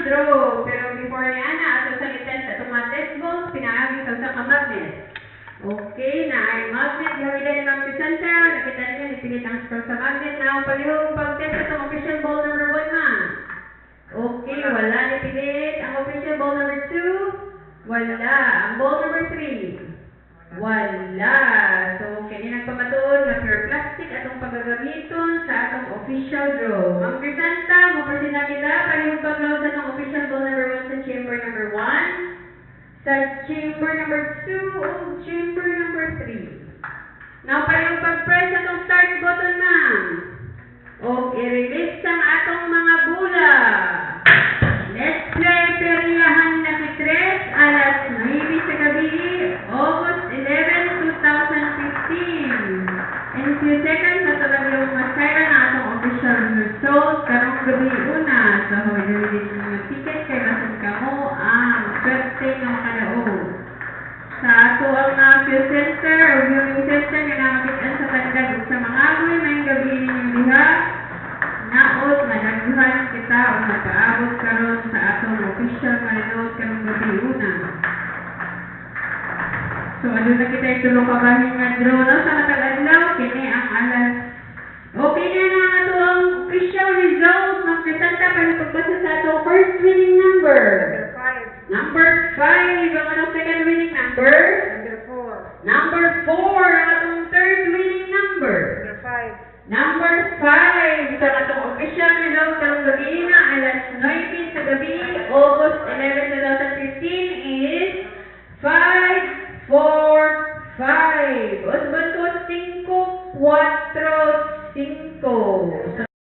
draw. Pero before niya na, ato sa itest at mga test balls, pinaagi sa magnet. Okay, na ay magnet. Gawin din ng presenter. Nakita niya, ipilit ang scroll sa magnet. Now, palihog pag-test itong official ball number 1 ma. Okay, wala. Ipilit. Ang official ball number 2, wala. Ang ball number 3, wala. So, kanya nagpamatuon na pure plastic atong paggagamiton sa atong official draw. Ang presenta, mapresenta kita, palihog pag-load sa atong official ball number 1 sa chamber number 1. Sa chamber number 2 o chamber number 3. Now, parang pag-press atong start button, ma'am. O, i-release ang atong mga bula. Let's play Periyahan na Kitres, alas 9 sa gabi, August 11, 2015. In a few seconds, matulog yung masaya na atong official results. Karong gabi una, sa huli-huli ng ticket, kay masin ka mo ang swerte ng makalaog. Sa ato ang mga field center o viewing center nga namakitaan sa tandag sa mga agoy, may gabi ninyong diha. Naot, managduhan kita o nagpaabot karon sa atong official mananood karong gabi una. So, ano na kita itulong kabahin nga draw na sa natag-adlaw, kini ang alas. Okay na na ito ang official results ng presenta para pagbasa sa ito first winning number. Number 5. Ang anong second winning number? Number 4. Ang atong third winning number? Number 5. Ito na itong